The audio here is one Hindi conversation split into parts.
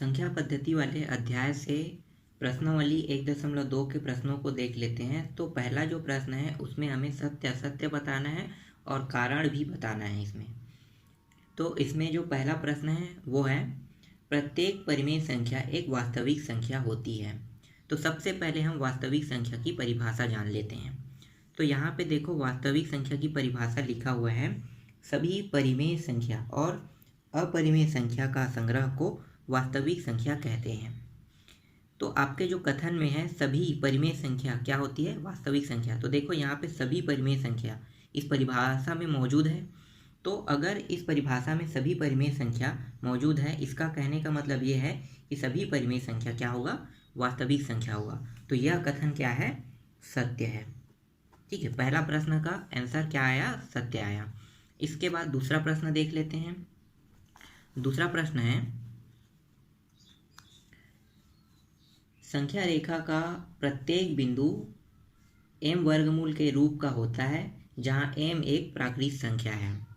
संख्या पद्धति वाले अध्याय से प्रश्नावली 1.2 के प्रश्नों को देख लेते हैं। तो पहला जो प्रश्न है उसमें हमें सत्य असत्य बताना है और कारण भी बताना है इसमें। तो इसमें जो पहला प्रश्न है वो है, प्रत्येक परिमेय संख्या एक वास्तविक संख्या होती है। तो सबसे पहले हम वास्तविक संख्या की परिभाषा जान लेते हैं। तो यहाँ पे देखो, वास्तविक संख्या की परिभाषा लिखा हुआ है, सभी परिमेय संख्या और अपरिमेय संख्या का संग्रह को वास्तविक संख्या कहते हैं। तो आपके जो कथन में है सभी परिमेय संख्या क्या होती है, वास्तविक संख्या। तो देखो यहाँ पे सभी परिमेय संख्या इस परिभाषा में मौजूद है। तो अगर इस परिभाषा में सभी परिमेय संख्या मौजूद है, इसका कहने का मतलब ये है कि सभी परिमेय संख्या क्या होगा, वास्तविक संख्या होगा। तो यह कथन क्या है, सत्य है। ठीक है, पहला प्रश्न का आंसर क्या आया, सत्य आया। इसके बाद दूसरा प्रश्न देख लेते हैं। दूसरा प्रश्न है, संख्या रेखा का प्रत्येक बिंदु m वर्गमूल के रूप का होता है जहां m एक प्राकृत संख्या है।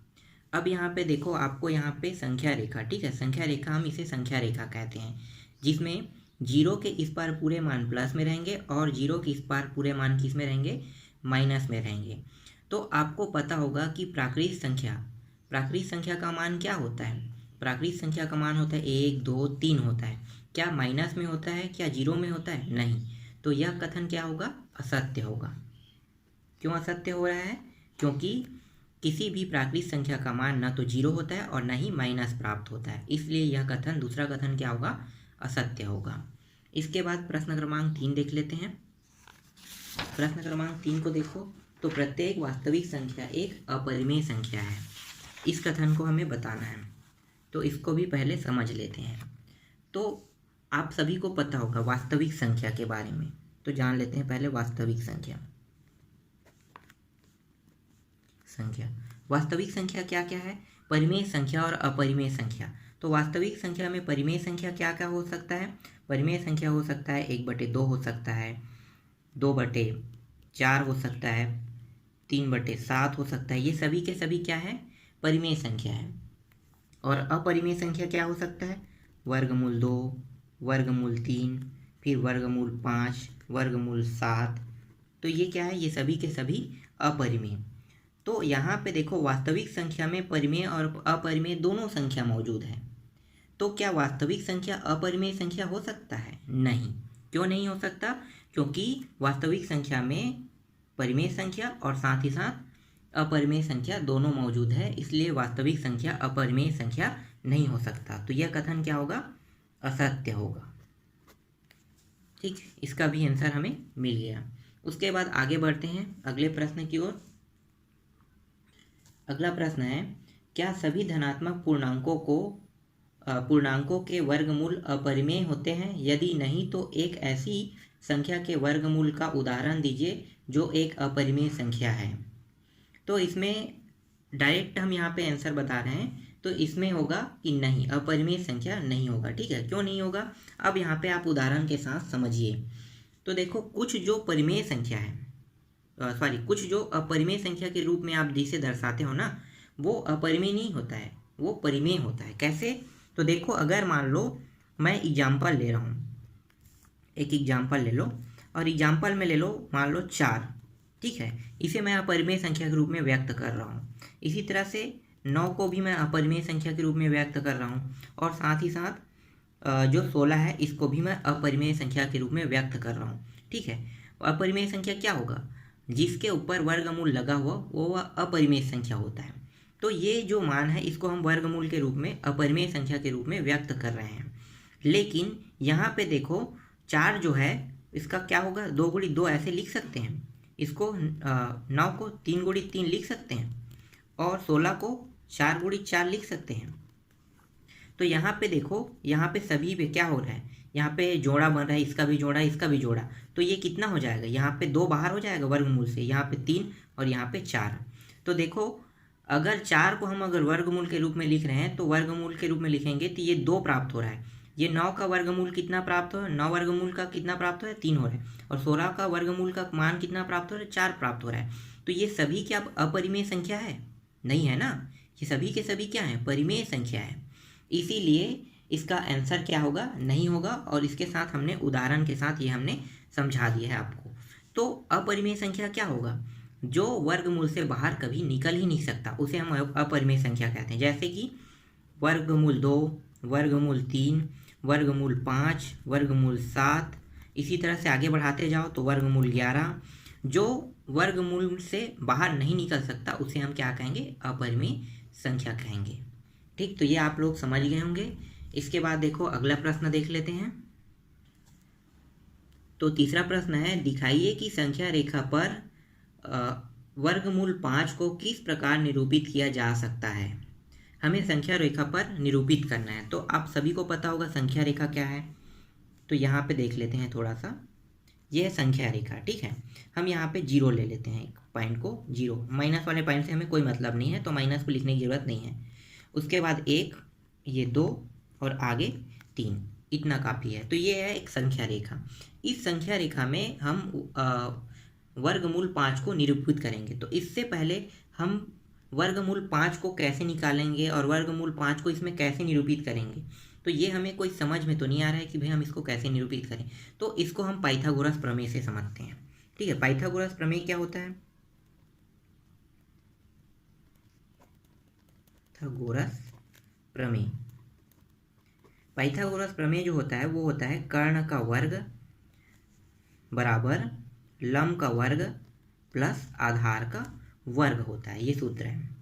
अब यहाँ पे देखो, आपको यहाँ पे संख्या रेखा, ठीक है, संख्या रेखा हम इसे संख्या रेखा कहते हैं, जिसमें 0 के इस पार पूरे मान प्लस में रहेंगे और 0 के इस पार पूरे मान किस में रहेंगे, माइनस में रहेंगे। तो आपको पता होगा कि प्राकृत संख्या का मान क्या होता है, प्राकृत संख्या का मान होता है 1, 2, 3 होता है। क्या माइनस में होता है, क्या 0 में होता है, नहीं। तो यह कथन क्या होगा, असत्य होगा। क्यों असत्य हो रहा है, क्योंकि किसी भी प्राकृत संख्या का मान ना तो 0 होता है और ना ही माइनस प्राप्त होता है, इसलिए यह कथन, दूसरा कथन क्या होगा, असत्य होगा। इसके बाद प्रश्न क्रमांक 3 देख लेते हैं। प्रश्न क्रमांक 3 को देखो, तो प्रत्येक वास्तविक संख्या एक अपरिमेय संख्या है, इस कथन को हमें बताना है। तो इसको भी पहले समझ लेते हैं। तो आप सभी को पता होगा वास्तविक संख्या के बारे में, तो जान लेते हैं पहले वास्तविक संख्या। वास्तविक संख्या क्या क्या है, परिमेय संख्या और अपरिमेय संख्या। तो वास्तविक संख्या में परिमेय संख्या क्या क्या हो सकता है, परिमेय संख्या हो सकता है 1/2 हो सकता है, 2/4 हो सकता है, 3/7 हो सकता है। ये सभी के सभी क्या है, परिमेय संख्या है। और अपरिमेय संख्या क्या हो सकता है, वर्गमूल 2, वर्गमूल 3, फिर वर्गमूल 5, वर्गमूल 7। तो ये क्या है, ये सभी के सभी अपरिमेय। तो यहाँ पे देखो, वास्तविक संख्या में परिमेय और अपरिमेय दोनों संख्या मौजूद है। तो क्या वास्तविक संख्या अपरिमेय संख्या हो सकता है, नहीं। क्यों नहीं हो सकता, क्योंकि वास्तविक संख्या में परिमेय संख्या और साथ ही साथ अपरिमेय संख्या दोनों मौजूद है, इसलिए वास्तविक संख्या अपरिमेय संख्या नहीं हो सकता। तो यह कथन क्या होगा, असत्य होगा। ठीक, इसका भी आंसर हमें मिल गया। उसके बाद आगे बढ़ते हैं अगले प्रश्न की ओर। अगला प्रश्न है, क्या सभी धनात्मक पूर्णांकों के वर्गमूल अपरिमेय होते हैं, यदि नहीं तो एक ऐसी संख्या के वर्गमूल का उदाहरण दीजिए जो एक अपरिमेय संख्या है। तो इसमें डायरेक्ट हम यहाँ पे आंसर बता रहे हैं, तो इसमें होगा कि नहीं, अपरिमेय संख्या नहीं होगा। ठीक है, क्यों नहीं होगा, अब यहाँ पे आप उदाहरण के साथ समझिए। तो देखो, कुछ जो परिमेय संख्या है, कुछ जो अपरिमेय संख्या के रूप में आप जिसे दर्शाते हो ना, वो अपरिमेय नहीं होता है, वो परिमेय होता है। कैसे, तो देखो, अगर मान लो मैं एग्जाम्पल ले रहा हूँ, एक एग्जाम्पल ले लो, और एग्जाम्पल में ले लो मान लो 4, ठीक है, इसे मैं अपरिमेय संख्या के रूप में व्यक्त कर रहा हूँ। इसी तरह से 9 को भी मैं अपरिमेय संख्या के रूप में व्यक्त कर रहा हूँ, और साथ ही साथ जो 16 है इसको भी मैं अपरिमेय संख्या के रूप में व्यक्त कर रहा हूँ। ठीक है, अपरिमेय संख्या क्या होगा, जिसके ऊपर वर्गमूल लगा हुआ वो अपरिमेय संख्या होता है। तो ये जो मान है इसको हम वर्गमूल के रूप में, अपरिमेय संख्या के रूप में व्यक्त कर रहे हैं। लेकिन यहाँ पे देखो, 4 जो है इसका क्या होगा, 2 × 2 ऐसे लिख सकते हैं इसको, 9 को 3 × 3 लिख सकते हैं, और 16 को 4 × 4 लिख सकते हैं। तो यहाँ पे देखो, यहाँ पे सभी पे क्या हो रहा है, यहाँ पे जोड़ा बन रहा है, इसका भी जोड़ा, इसका भी जोड़ा। तो ये कितना हो जाएगा, यहाँ पे 2 बाहर हो जाएगा वर्गमूल से, यहाँ पे 3 और यहाँ पे 4। तो देखो, अगर 4 को हम अगर वर्गमूल के रूप में लिख रहे हैं, तो वर्गमूल के रूप में लिखेंगे तो ये 2 प्राप्त हो रहा है। ये 9 का वर्गमूल कितना प्राप्त हो रहा है, 9 वर्गमूल का कितना प्राप्त हो रहा है, 3 हो रहा है। और 16 का वर्गमूल का मान कितना प्राप्त हो रहा है, 4 प्राप्त हो रहा है। तो ये सभी क्या अपरिमेय संख्या है, नहीं है ना, ये सभी के सभी क्या है, परिमेय संख्या है। इसीलिए इसका आंसर क्या होगा, नहीं होगा। और इसके साथ हमने उदाहरण के साथ ये हमने समझा दिया है आपको। तो अपरिमेय संख्या क्या होगा, जो वर्गमूल से बाहर कभी निकल ही नहीं सकता, उसे हम अपरिमेय संख्या कहते हैं। जैसे कि वर्गमूल 2, वर्गमूल 3, वर्गमूल 5, वर्गमूल 7, इसी तरह से आगे बढ़ाते जाओ तो वर्गमूल 11। जो वर्गमूल से बाहर नहीं निकल सकता उसे हम क्या कहेंगे, अपरिमेय संख्या कहेंगे। ठीक, तो ये आप लोग समझ गए होंगे। इसके बाद देखो अगला प्रश्न देख लेते हैं। तो तीसरा प्रश्न है, दिखाइए कि संख्या रेखा पर वर्गमूल 5 को किस प्रकार निरूपित किया जा सकता है। हमें संख्या रेखा पर निरूपित करना है। तो आप सभी को पता होगा संख्या रेखा क्या है। तो यहाँ पे देख लेते हैं थोड़ा सा, ये है संख्या रेखा। ठीक है, हम यहाँ पे 0 ले लेते हैं, एक पॉइंट को 0, माइनस वाले पॉइंट से हमें कोई मतलब नहीं है, तो माइनस को लिखने की ज़रूरत नहीं है। उसके बाद 1, ये 2 और आगे 3, इतना काफ़ी है। तो ये है एक संख्या रेखा। इस संख्या रेखा में हम वर्गमूल 5 को निरूपित करेंगे। तो इससे पहले हम वर्गमूल 5 को कैसे निकालेंगे और वर्गमूल 5 को इसमें कैसे निरूपित करेंगे, तो ये हमें कोई समझ में तो नहीं आ रहा है कि भाई हम इसको कैसे निरूपित करें। तो इसको हम पाइथागोरस प्रमेय से समझते हैं। ठीक है, पाइथागोरस प्रमेय क्या होता है, पाइथागोरस प्रमेय, पाइथागोरस प्रमेय जो होता है वो होता है कर्ण का वर्ग बराबर लंब का वर्ग प्लस आधार का वर्ग होता है, ये सूत्र है।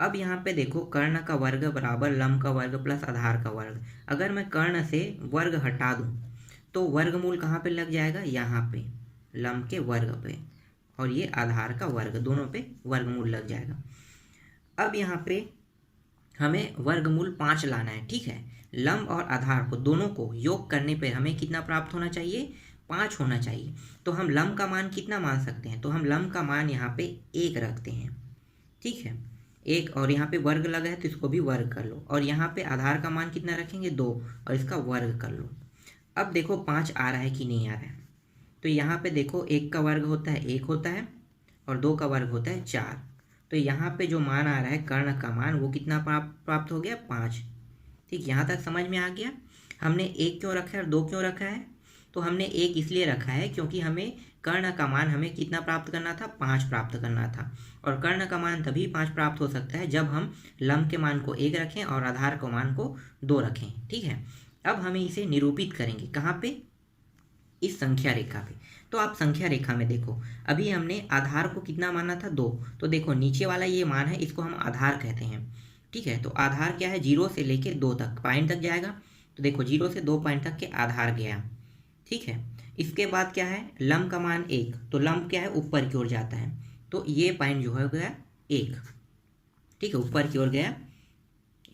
अब यहाँ पे देखो, कर्ण का वर्ग बराबर लंब का वर्ग प्लस आधार का वर्ग। अगर मैं कर्ण से वर्ग हटा दूँ तो वर्गमूल कहाँ पे लग जाएगा, यहाँ पे लंब के वर्ग पे, और ये आधार का वर्ग, दोनों पे वर्गमूल लग जाएगा। अब यहाँ पे हमें वर्गमूल 5 लाना है। ठीक है, लंब और आधार को दोनों को योग करने पे हमें कितना प्राप्त होना चाहिए, 5 होना चाहिए। तो हम लंब का मान कितना मान सकते हैं, तो हम लंब का मान यहाँ पे 1 रखते हैं। ठीक है, 1, और यहाँ पे वर्ग लगा है तो इसको भी वर्ग कर लो, और यहाँ पे आधार का मान कितना रखेंगे, 2, और इसका वर्ग कर लो। अब देखो 5 आ रहा है कि नहीं आ रहा है। तो यहाँ पे देखो 1 का वर्ग होता है 1 होता है, और 2 का वर्ग होता है 4। तो यहाँ पे जो मान आ रहा है कर्ण का मान, वो कितना प्राप्त हो गया, 5। ठीक, यहाँ तक समझ में आ गया। हमने 1 क्यों रखा है और 2 क्यों रखा है, तो हमने 1 इसलिए रखा है क्योंकि हमें कर्ण का मान हमें कितना प्राप्त करना था, 5 प्राप्त करना था। और कर्ण का मान तभी 5 प्राप्त हो सकता है जब हम लंब के मान को 1 रखें और आधार के मान को 2 रखें। ठीक है, अब हमें इसे निरूपित करेंगे कहाँ पे, इस संख्या रेखा पे। तो आप संख्या रेखा में देखो, अभी हमने आधार को कितना माना था, 2। तो देखो नीचे वाला ये मान है, इसको हम आधार कहते हैं। ठीक है, तो आधार क्या है, 0 से लेके 2 तक पॉइंट तक जाएगा। तो देखो 0 से 2 पॉइंट तक के आधार गया। ठीक है, इसके बाद क्या है, लंब का मान 1, तो लंब क्या है, ऊपर की ओर जाता है, तो ये पॉइंट जो है गया 1। ठीक है, ऊपर की ओर गया,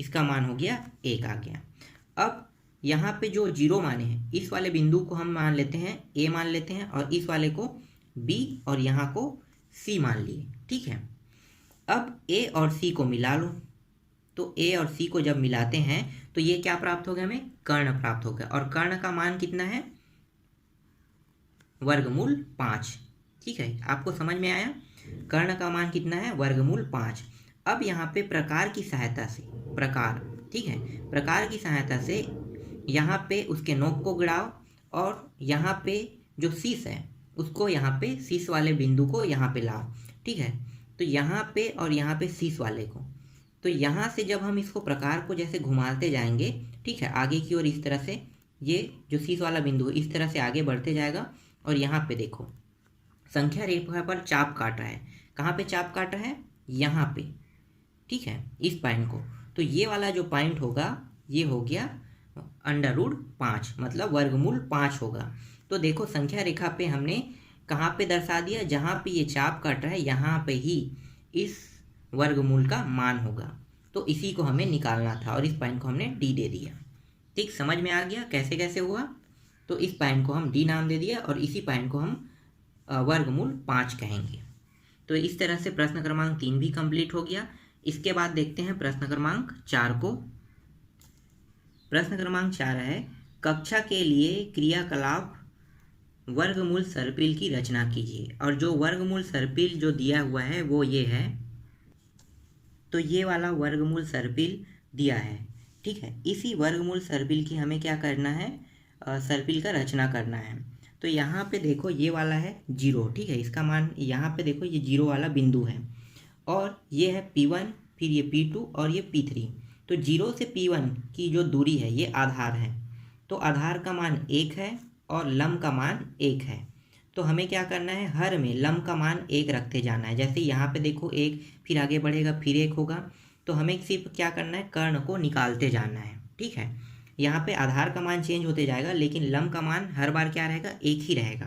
इसका मान हो गया 1 आ गया। अब यहाँ पे जो 0 माने हैं, इस वाले बिंदु को हम मान लेते हैं A मान लेते हैं, और इस वाले को B और यहाँ को C मान लिए। ठीक है, अब A और C को मिला लो। तो A और C को जब मिलाते हैं तो ये क्या प्राप्त हो गया, हमें कर्ण प्राप्त हो गया। और कर्ण का मान कितना है, वर्गमूल 5। ठीक है, आपको समझ में आया, कर्ण का मान कितना है, वर्गमूल 5। अब यहाँ पे प्रकार की सहायता से, प्रकार, ठीक है, प्रकार की सहायता से यहाँ पे उसके नोक को गिराओ, और यहाँ पे जो शीश है उसको यहाँ पे शीश वाले बिंदु को यहाँ पे लाओ। ठीक है, तो यहाँ पे और यहाँ पे शीश वाले को, तो यहाँ से जब हम इसको प्रकार को जैसे घुमाते जाएंगे, ठीक है, आगे की ओर इस तरह से, ये जो शीश वाला बिंदु है इस तरह से आगे बढ़ते जाएगा। और यहाँ पे देखो संख्या रेखा पर चाप काट रहा है, कहाँ पे चाप काट रहा है, यहाँ पे। ठीक है, इस पॉइंट को, तो ये वाला जो पॉइंट होगा ये हो गया √5, मतलब वर्गमूल 5 होगा। तो देखो संख्या रेखा पे हमने कहाँ पे दर्शा दिया, जहाँ पे ये चाप काट रहा है यहाँ पे ही इस वर्गमूल का मान होगा। तो इसी को हमें निकालना था, और इस पॉइंट को हमने D दे दिया। ठीक, समझ में आ गया कैसे कैसे हुआ। तो इस पॉइंट को हम D नाम दे दिया, और इसी पॉइंट को हम वर्गमूल 5 कहेंगे। तो इस तरह से प्रश्न क्रमांक 3 भी कंप्लीट हो गया। इसके बाद देखते हैं प्रश्न क्रमांक 4 को। प्रश्न क्रमांक 4 है, कक्षा के लिए क्रियाकलाप वर्गमूल सर्पिल की रचना कीजिए। और जो वर्गमूल सर्पिल जो दिया हुआ है वो ये है। तो ये वाला वर्गमूल सर्पिल दिया है, ठीक है, इसी वर्गमूल सर्पिल की हमें क्या करना है, सर्पिल का रचना करना है। तो यहाँ पे देखो ये वाला है 0, ठीक है, इसका मान यहाँ पे देखो ये 0 वाला बिंदु है, और ये है P1, फिर ये P2 और ये P3। तो 0 से P1 की जो दूरी है ये आधार है, तो आधार का मान 1 है और लंब का मान 1 है। तो हमें क्या करना है, हर में लंब का मान 1 रखते जाना है। जैसे यहाँ पे देखो 1, फिर आगे बढ़ेगा फिर 1 होगा, तो हमें सिर्फ क्या करना है, कर्ण को निकालते जाना है। ठीक है, यहाँ पे आधार का मान चेंज होते जाएगा, लेकिन लंब का मान हर बार क्या रहेगा, 1 ही रहेगा।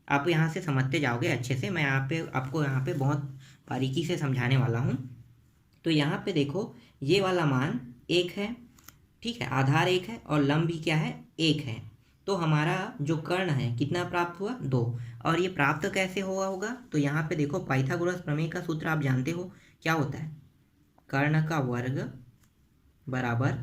आप यहाँ से समझते जाओगे अच्छे से, मैं यहाँ पे आपको यहाँ पे बहुत बारीकी से समझाने वाला हूँ। तो यहाँ पे देखो ये वाला मान 1 है, ठीक है, आधार 1 है और लंब भी क्या है, 1 है। तो हमारा जो कर्ण है कितना प्राप्त हुआ, 2। और ये प्राप्त कैसे हुआ होगा, तो यहाँ पे देखो पाइथागोरस प्रमेय का सूत्र आप जानते हो क्या होता है, कर्ण का वर्ग बराबर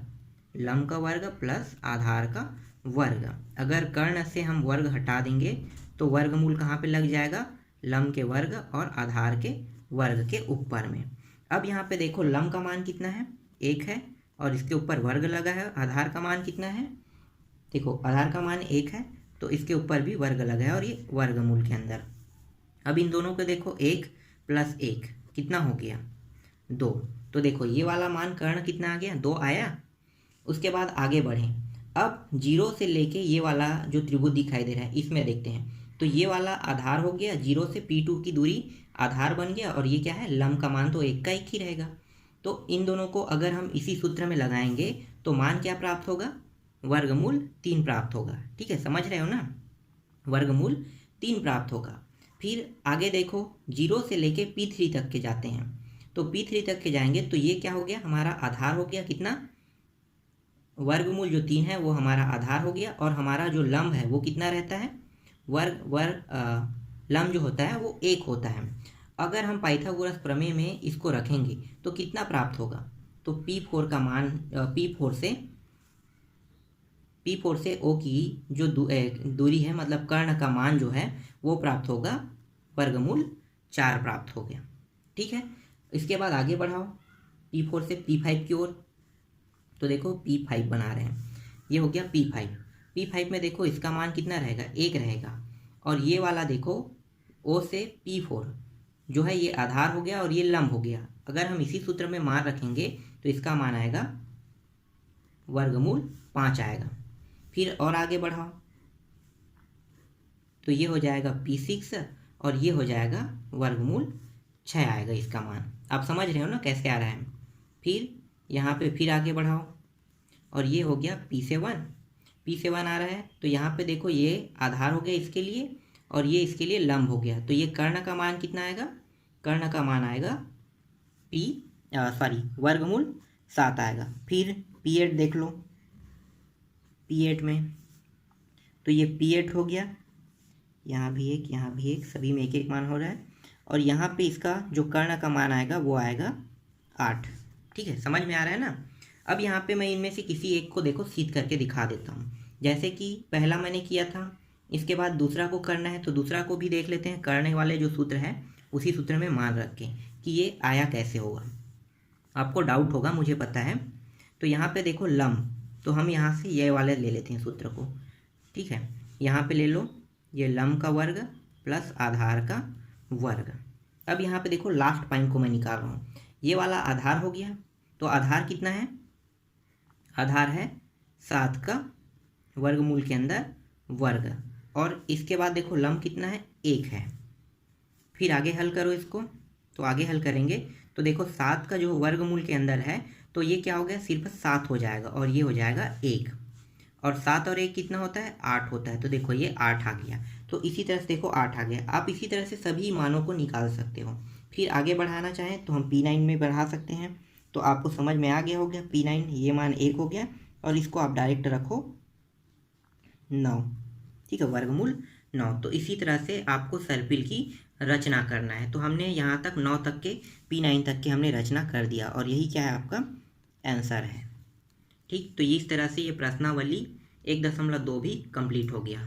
लंब का वर्ग प्लस आधार का वर्ग। अगर कर्ण से हम वर्ग हटा देंगे तो वर्गमूल कहाँ पे लग जाएगा, लंब के वर्ग और आधार के वर्ग के ऊपर में। अब यहाँ पे देखो लंब का मान कितना है, 1 है, और इसके ऊपर वर्ग लगा है। आधार का मान कितना है, देखो आधार का मान 1 है, तो इसके ऊपर भी वर्ग लगा है और ये वर्गमूल के अंदर। अब इन दोनों को देखो 1 + 1 कितना हो गया, 2। तो देखो ये वाला मान कर्ण कितना आ गया, 2 आया। उसके बाद आगे बढ़ें, अब 0 से लेके ये वाला जो त्रिभुज दिखाई दे रहा है इसमें देखते हैं। तो ये वाला आधार हो गया, 0 से P2 की दूरी आधार बन गया, और ये क्या है, लंब का मान तो 1 का 1 ही रहेगा। तो इन दोनों को अगर हम इसी सूत्र में लगाएंगे तो मान क्या प्राप्त होगा, वर्गमूल 3 प्राप्त होगा। ठीक है, समझ रहे हो ना, वर्गमूल 3 प्राप्त होगा। फिर आगे देखो 0 से लेके P3 तक के जाते हैं, तो P3 तक के जाएंगे तो ये क्या हो गया, हमारा आधार हो गया कितना, वर्गमूल जो 3 है वो हमारा आधार हो गया, और हमारा जो लंब है वो कितना रहता है, लंब जो होता है वो 1 होता है। अगर हम पाइथागोरस प्रमेय में इसको रखेंगे तो कितना प्राप्त होगा, तो P4 का मान, P4 से O की जो दूरी है, मतलब कर्ण का मान जो है वो प्राप्त होगा, वर्गमूल 4 प्राप्त हो गया। ठीक है, इसके बाद आगे बढ़ाओ P4 से P5 की ओर, तो देखो P5 बना रहे हैं, ये हो गया P5 में देखो इसका मान कितना रहेगा, 1 रहेगा। और ये वाला देखो O से P4 जो है ये आधार हो गया और ये लंब हो गया। अगर हम इसी सूत्र में मान रखेंगे तो इसका मान आएगा वर्गमूल 5 आएगा। फिर और आगे बढ़ाओ तो ये हो जाएगा P6 और ये हो जाएगा वर्गमूल 6 आएगा इसका मान। आप समझ रहे हो ना कैसे आ रहा है। फिर यहाँ पे फिर आगे बढ़ाओ और ये हो गया P7 आ रहा है। तो यहाँ पे देखो ये आधार हो गया इसके लिए और ये इसके लिए लंब हो गया। तो ये कर्ण का मान कितना आएगा, कर्ण का मान आएगा वर्गमूल 7 आएगा। फिर P8 देख लो, P8 में तो ये P8 हो गया, यहाँ भी एक, यहाँ भी एक, सभी में एक एक मान हो रहा है। और यहाँ पे इसका जो कर्ण का मान आएगा वो आएगा 8। ठीक है, समझ में आ रहा है ना। अब यहाँ पे मैं इनमें से किसी एक को देखो सिद्ध करके दिखा देता हूँ। जैसे कि पहला मैंने किया था, इसके बाद दूसरा को करना है तो दूसरा को भी देख लेते हैं। करने वाले जो सूत्र है उसी सूत्र में मान रख के कि ये आया कैसे होगा। आपको डाउट होगा, मुझे पता है। तो यहाँ पे देखो लंब, तो हम यहाँ से ये वाले ले लेते हैं सूत्र को। ठीक है, यहाँ पे ले लो ये लंब का वर्ग प्लस आधार का वर्ग। अब यहाँ पे देखो लास्ट पॉइंट को मैं निकाल रहा हूँ। ये वाला आधार हो गया, तो आधार कितना है, आधार है 7 का वर्गमूल के अंदर वर्ग। और इसके बाद देखो लंब कितना है, 1 है। फिर आगे हल करो इसको, तो आगे हल करेंगे तो देखो 7 का जो वर्गमूल के अंदर है तो ये क्या हो गया, सिर्फ 7 हो जाएगा और ये हो जाएगा 1। और 7 और 1 कितना होता है, 8 होता है। तो देखो ये 8 आ गया। तो इसी तरह से देखो 8 आ गया। आप इसी तरह से सभी मानों को निकाल सकते हो। फिर आगे बढ़ाना चाहें तो हम P9 में बढ़ा सकते हैं। तो आपको समझ में आ गया हो गया, P9 ये मान 1 हो गया और इसको आप डायरेक्ट रखो 9। ठीक है, वर्गमूल 9। तो इसी तरह से आपको सर्पिल की रचना करना है। तो हमने यहाँ तक 9 तक के P9 तक के हमने रचना कर दिया और यही क्या है, आपका आंसर है। ठीक, तो इस तरह से ये प्रश्नावली 1.2 भी कंप्लीट हो गया।